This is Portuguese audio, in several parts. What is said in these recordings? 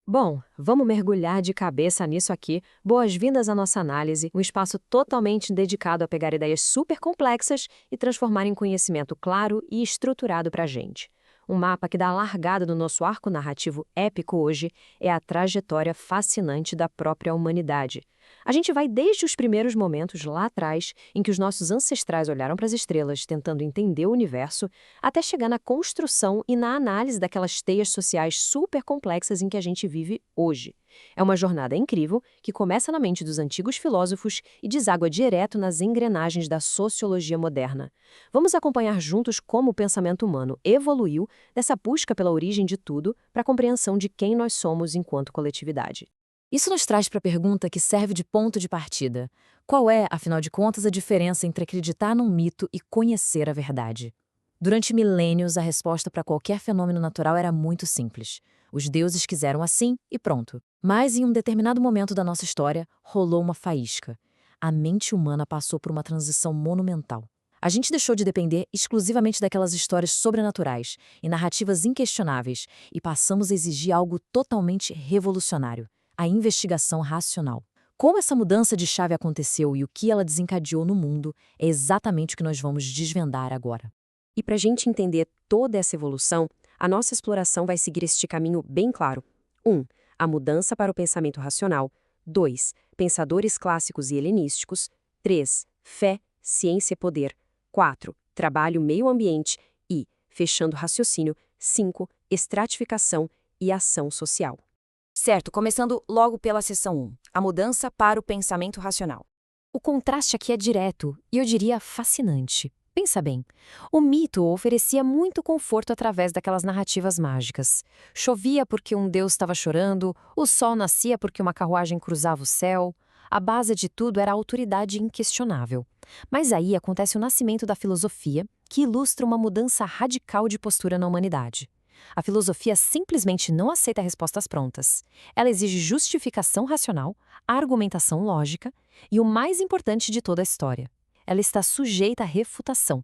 Bom, vamos mergulhar de cabeça nisso aqui. Boas-vindas à nossa análise, um espaço totalmente dedicado a pegar ideias super complexas e transformar em conhecimento claro e estruturado para a gente. Um mapa que dá a largada do nosso arco narrativo épico hoje é a trajetória fascinante da própria humanidade. A gente vai desde os primeiros momentos lá atrás, em que os nossos ancestrais olharam para as estrelas tentando entender o universo, até chegar na construção e na análise daquelas teias sociais super complexas em que a gente vive hoje. É uma jornada incrível que começa na mente dos antigos filósofos e deságua direto nas engrenagens da sociologia moderna. Vamos acompanhar juntos como o pensamento humano evoluiu dessa busca pela origem de tudo para a compreensão de quem nós somos enquanto coletividade. Isso nos traz para a pergunta que serve de ponto de partida. Qual é, afinal de contas, a diferença entre acreditar num mito e conhecer a verdade? Durante milênios, a resposta para qualquer fenômeno natural era muito simples. Os deuses quiseram assim e pronto. Mas, em um determinado momento da nossa história, rolou uma faísca. A mente humana passou por uma transição monumental. A gente deixou de depender exclusivamente daquelas histórias sobrenaturais e narrativas inquestionáveis e passamos a exigir algo totalmente revolucionário: a investigação racional. Como essa mudança de chave aconteceu e o que ela desencadeou no mundo é exatamente o que nós vamos desvendar agora. E para a gente entender toda essa evolução, a nossa exploração vai seguir este caminho bem claro. 1. A mudança para o pensamento racional. 2. Pensadores clássicos e helenísticos. 3. Fé, ciência e poder. 4. Trabalho, meio ambiente. E, fechando o raciocínio, 5. Estratificação e ação social. Certo, começando logo pela seção 1, a mudança para o pensamento racional. O contraste aqui é direto e eu diria fascinante. Pensa bem, o mito oferecia muito conforto através daquelas narrativas mágicas. Chovia porque um deus estava chorando, o sol nascia porque uma carruagem cruzava o céu. A base de tudo era a autoridade inquestionável. Mas aí acontece o nascimento da filosofia, que ilustra uma mudança radical de postura na humanidade. A filosofia simplesmente não aceita respostas prontas. Ela exige justificação racional, argumentação lógica e o mais importante de toda a história: ela está sujeita à refutação.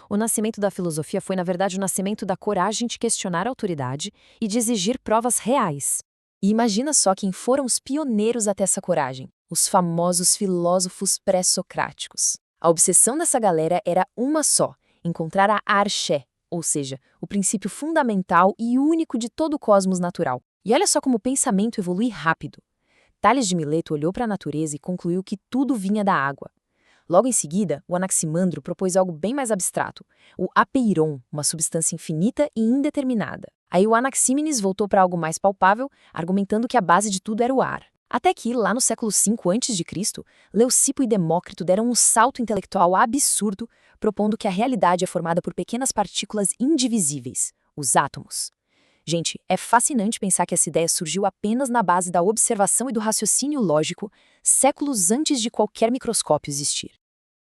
O nascimento da filosofia foi, na verdade, o nascimento da coragem de questionar a autoridade e de exigir provas reais. E imagina só quem foram os pioneiros até essa coragem: os famosos filósofos pré-socráticos. A obsessão dessa galera era uma só: encontrar a arché, ou seja, o princípio fundamental e único de todo o cosmos natural. E olha só como o pensamento evolui rápido. Tales de Mileto olhou para a natureza e concluiu que tudo vinha da água. Logo em seguida, o Anaximandro propôs algo bem mais abstrato: o apeiron, uma substância infinita e indeterminada. Aí o Anaxímenes voltou para algo mais palpável, argumentando que a base de tudo era o ar. Até que, lá no século V a.C., Leucipo e Demócrito deram um salto intelectual absurdo, propondo que a realidade é formada por pequenas partículas indivisíveis, os átomos. Gente, é fascinante pensar que essa ideia surgiu apenas na base da observação e do raciocínio lógico, séculos antes de qualquer microscópio existir.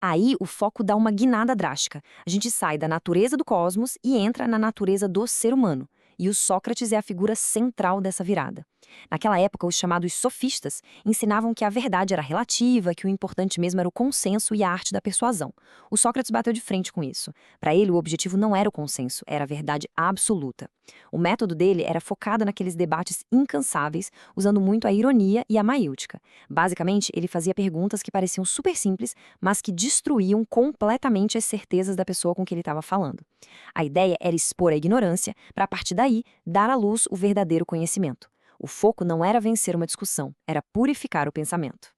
Aí o foco dá uma guinada drástica. A gente sai da natureza do cosmos e entra na natureza do ser humano. E o Sócrates é a figura central dessa virada. Naquela época, os chamados sofistas ensinavam que a verdade era relativa, que o importante mesmo era o consenso e a arte da persuasão. O Sócrates bateu de frente com isso. Para ele, o objetivo não era o consenso, era a verdade absoluta. O método dele era focado naqueles debates incansáveis, usando muito a ironia e a maíltica. Basicamente, ele fazia perguntas que pareciam super simples, mas que destruíam completamente as certezas da pessoa com quem ele estava falando. A ideia era expor a ignorância para, a partir daí, dar à luz o verdadeiro conhecimento. O foco não era vencer uma discussão, era purificar o pensamento.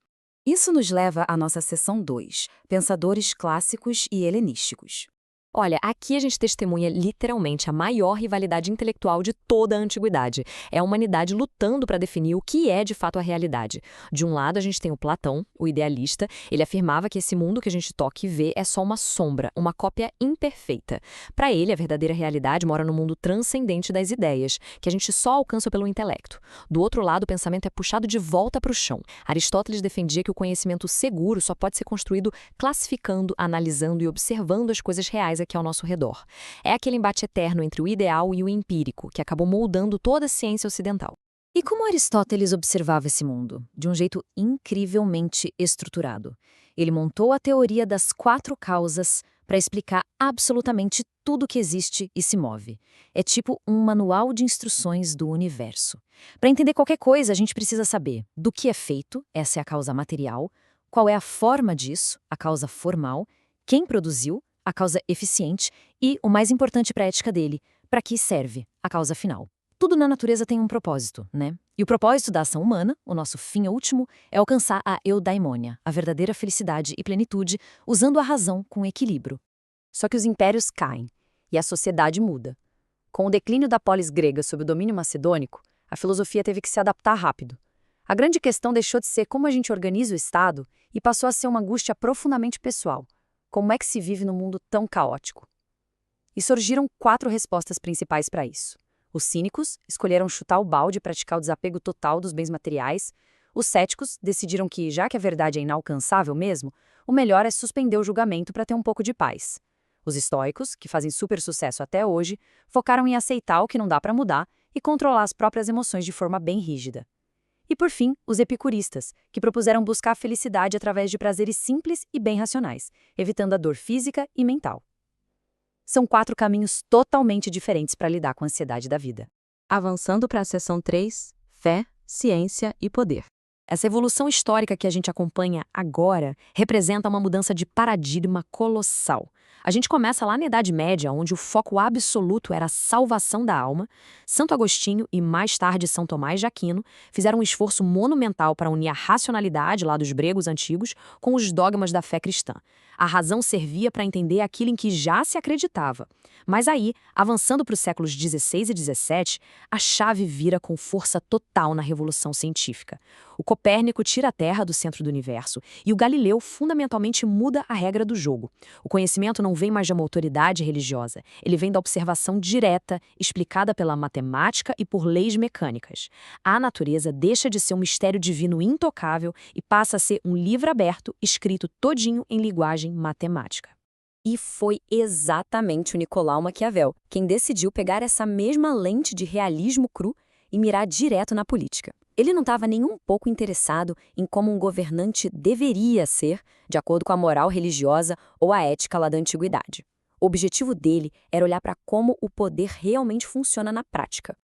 Isso nos leva à nossa seção 2, pensadores clássicos e helenísticos. Olha, aqui a gente testemunha literalmente a maior rivalidade intelectual de toda a antiguidade. É a humanidade lutando para definir o que é de fato a realidade. De um lado, a gente tem o Platão, o idealista. Ele afirmava que esse mundo que a gente toca e vê é só uma sombra, uma cópia imperfeita. Para ele, a verdadeira realidade mora no mundo transcendente das ideias, que a gente só alcança pelo intelecto. Do outro lado, o pensamento é puxado de volta para o chão. Aristóteles defendia que o conhecimento seguro só pode ser construído classificando, analisando e observando as coisas reais aqui ao nosso redor. É aquele embate eterno entre o ideal e o empírico, que acabou moldando toda a ciência ocidental. E como Aristóteles observava esse mundo? De um jeito incrivelmente estruturado. Ele montou a teoria das 4 causas para explicar absolutamente tudo que existe e se move. É tipo um manual de instruções do universo. Para entender qualquer coisa, a gente precisa saber do que é feito, essa é a causa material, qual é a forma disso, a causa formal, quem produziu, a causa eficiente e, o mais importante para a ética dele, para que serve, a causa final. Tudo na natureza tem um propósito, né? E o propósito da ação humana, o nosso fim último, é alcançar a eudaimonia, a verdadeira felicidade e plenitude, usando a razão com equilíbrio. Só que os impérios caem e a sociedade muda. Com o declínio da polis grega sob o domínio macedônico, a filosofia teve que se adaptar rápido. A grande questão deixou de ser como a gente organiza o Estado e passou a ser uma angústia profundamente pessoal. Como é que se vive num mundo tão caótico? E surgiram 4 respostas principais para isso. Os cínicos escolheram chutar o balde e praticar o desapego total dos bens materiais. Os céticos decidiram que, já que a verdade é inalcançável mesmo, o melhor é suspender o julgamento para ter um pouco de paz. Os estoicos, que fazem super sucesso até hoje, focaram em aceitar o que não dá para mudar e controlar as próprias emoções de forma bem rígida. E, por fim, os epicuristas, que propuseram buscar a felicidade através de prazeres simples e bem racionais, evitando a dor física e mental. São 4 caminhos totalmente diferentes para lidar com a ansiedade da vida. Avançando para a seção 3, fé, ciência e poder. Essa evolução histórica que a gente acompanha agora representa uma mudança de paradigma colossal. A gente começa lá na Idade Média, onde o foco absoluto era a salvação da alma. Santo Agostinho e mais tarde São Tomás de Aquino fizeram um esforço monumental para unir a racionalidade lá dos gregos antigos com os dogmas da fé cristã. A razão servia para entender aquilo em que já se acreditava. Mas aí, avançando para os séculos XVI e XVII, a chave vira com força total na revolução científica. O Copérnico tira a Terra do centro do universo e o Galileu fundamentalmente muda a regra do jogo. O conhecimento não vem mais de uma autoridade religiosa, ele vem da observação direta, explicada pela matemática e por leis mecânicas. A natureza deixa de ser um mistério divino intocável e passa a ser um livro aberto, escrito todinho em linguagem matemática. E foi exatamente o Nicolau Maquiavel quem decidiu pegar essa mesma lente de realismo cru e mirar direto na política. Ele não estava nem um pouco interessado em como um governante deveria ser, de acordo com a moral religiosa ou a ética lá da antiguidade. O objetivo dele era olhar para como o poder realmente funciona na prática.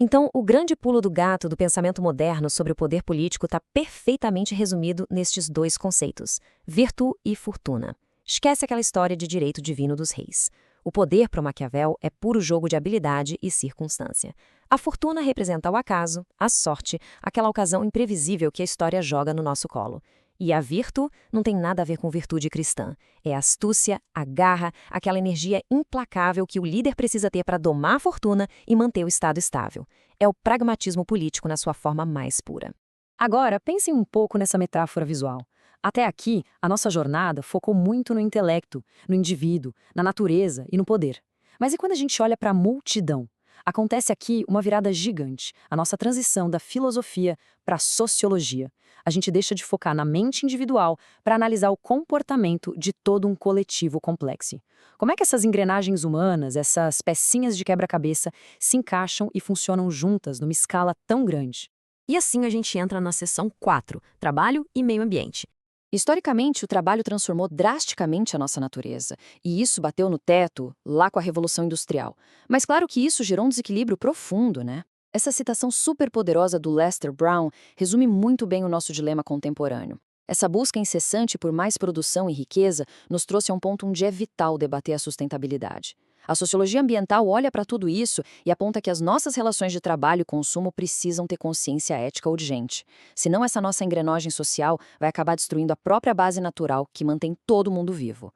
Então, o grande pulo do gato do pensamento moderno sobre o poder político está perfeitamente resumido nestes 2 conceitos, virtude e fortuna. Esquece aquela história de direito divino dos reis. O poder para Maquiavel é puro jogo de habilidade e circunstância. A fortuna representa o acaso, a sorte, aquela ocasião imprevisível que a história joga no nosso colo. E a virtude não tem nada a ver com virtude cristã. É a astúcia, a garra, aquela energia implacável que o líder precisa ter para domar a fortuna e manter o Estado estável. É o pragmatismo político na sua forma mais pura. Agora, pensem um pouco nessa metáfora visual. Até aqui, a nossa jornada focou muito no intelecto, no indivíduo, na natureza e no poder. Mas e quando a gente olha para a multidão? Acontece aqui uma virada gigante, a nossa transição da filosofia para a sociologia. A gente deixa de focar na mente individual para analisar o comportamento de todo um coletivo complexo. Como é que essas engrenagens humanas, essas pecinhas de quebra-cabeça, se encaixam e funcionam juntas numa escala tão grande? E assim a gente entra na seção 4, trabalho e meio ambiente. Historicamente, o trabalho transformou drasticamente a nossa natureza, e isso bateu no teto lá com a Revolução Industrial. Mas claro que isso gerou um desequilíbrio profundo, né? Essa citação super poderosa do Lester Brown resume muito bem o nosso dilema contemporâneo. Essa busca incessante por mais produção e riqueza nos trouxe a um ponto onde é vital debater a sustentabilidade. A sociologia ambiental olha para tudo isso e aponta que as nossas relações de trabalho e consumo precisam ter consciência ética urgente. Senão, essa nossa engrenagem social vai acabar destruindo a própria base natural que mantém todo mundo vivo.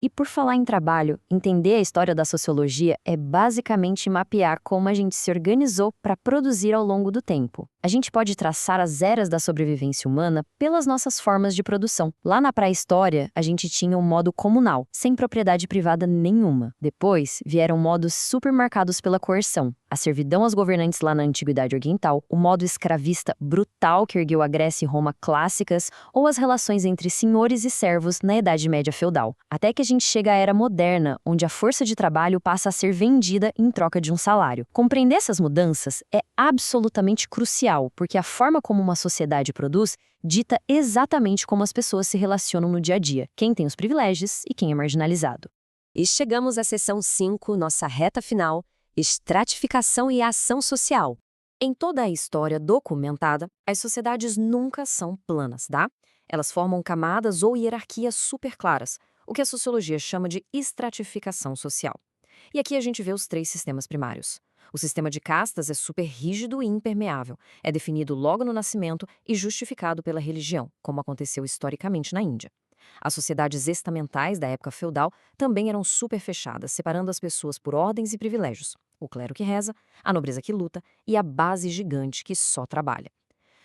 E por falar em trabalho, entender a história da sociologia é basicamente mapear como a gente se organizou para produzir ao longo do tempo. A gente pode traçar as eras da sobrevivência humana pelas nossas formas de produção. Lá na pré-história, a gente tinha um modo comunal, sem propriedade privada nenhuma. Depois, vieram modos super marcados pela coerção. A servidão aos governantes lá na Antiguidade Oriental, o modo escravista brutal que ergueu a Grécia e Roma clássicas, ou as relações entre senhores e servos na Idade Média feudal. Até que a gente chega à Era Moderna, onde a força de trabalho passa a ser vendida em troca de um salário. Compreender essas mudanças é absolutamente crucial, porque a forma como uma sociedade produz dita exatamente como as pessoas se relacionam no dia a dia, quem tem os privilégios e quem é marginalizado. E chegamos à seção 5, nossa reta final, estratificação e ação social. Em toda a história documentada, as sociedades nunca são planas, tá? Elas formam camadas ou hierarquias super claras, o que a sociologia chama de estratificação social. E aqui a gente vê os 3 sistemas primários. O sistema de castas é super rígido e impermeável, é definido logo no nascimento e justificado pela religião, como aconteceu historicamente na Índia. As sociedades estamentais da época feudal também eram super fechadas, separando as pessoas por ordens e privilégios. O clero que reza, a nobreza que luta e a base gigante que só trabalha.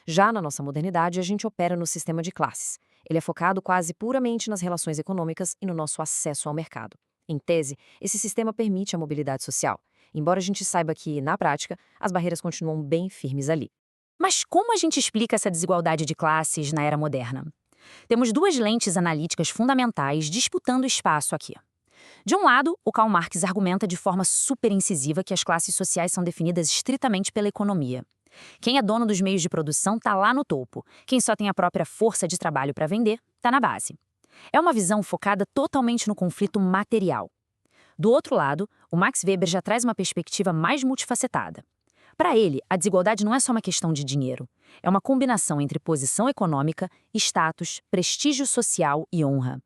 Já na nossa modernidade, a gente opera no sistema de classes. Ele é focado quase puramente nas relações econômicas e no nosso acesso ao mercado. Em tese, esse sistema permite a mobilidade social, embora a gente saiba que, na prática, as barreiras continuam bem firmes ali. Mas como a gente explica essa desigualdade de classes na era moderna? Temos 2 lentes analíticas fundamentais disputando espaço aqui. De um lado, o Karl Marx argumenta de forma super incisiva que as classes sociais são definidas estritamente pela economia. Quem é dono dos meios de produção está lá no topo. Quem só tem a própria força de trabalho para vender está na base. É uma visão focada totalmente no conflito material. Do outro lado, o Max Weber já traz uma perspectiva mais multifacetada. Para ele, a desigualdade não é só uma questão de dinheiro. É uma combinação entre posição econômica, status, prestígio social e honra.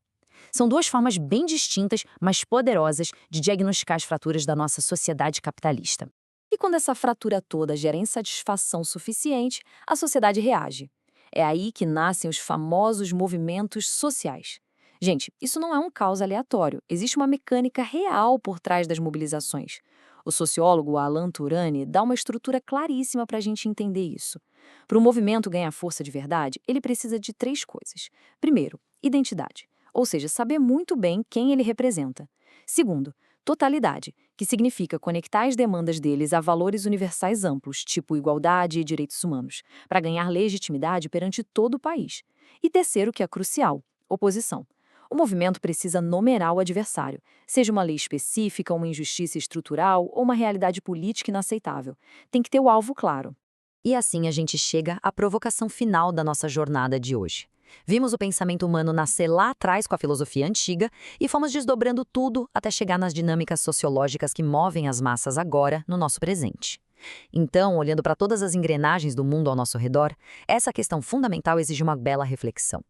São 2 formas bem distintas, mas poderosas, de diagnosticar as fraturas da nossa sociedade capitalista. E quando essa fratura toda gera insatisfação suficiente, a sociedade reage. É aí que nascem os famosos movimentos sociais. Gente, isso não é um caos aleatório, existe uma mecânica real por trás das mobilizações. O sociólogo Alan Turani dá uma estrutura claríssima para a gente entender isso. Para o movimento ganhar força de verdade, ele precisa de 3 coisas. Primeiro, identidade, ou seja, saber muito bem quem ele representa. Segundo, totalidade, que significa conectar as demandas deles a valores universais amplos, tipo igualdade e direitos humanos, para ganhar legitimidade perante todo o país. E terceiro, que é crucial, oposição. O movimento precisa nomear o adversário, seja uma lei específica, uma injustiça estrutural ou uma realidade política inaceitável. Tem que ter o alvo claro. E assim a gente chega à provocação final da nossa jornada de hoje. Vimos o pensamento humano nascer lá atrás com a filosofia antiga e fomos desdobrando tudo até chegar nas dinâmicas sociológicas que movem as massas agora, no nosso presente. Então, olhando para todas as engrenagens do mundo ao nosso redor, essa questão fundamental exige uma bela reflexão.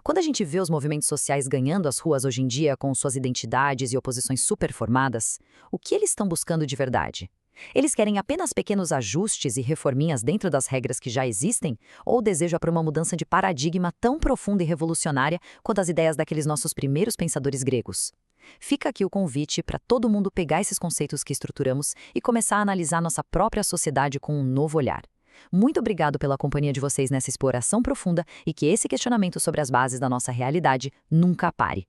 Quando a gente vê os movimentos sociais ganhando as ruas hoje em dia com suas identidades e oposições superformadas, o que eles estão buscando de verdade? Eles querem apenas pequenos ajustes e reforminhas dentro das regras que já existem? Ou desejam por uma mudança de paradigma tão profunda e revolucionária quanto as ideias daqueles nossos primeiros pensadores gregos? Fica aqui o convite para todo mundo pegar esses conceitos que estruturamos e começar a analisar nossa própria sociedade com um novo olhar. Muito obrigado pela companhia de vocês nessa exploração profunda e que esse questionamento sobre as bases da nossa realidade nunca pare.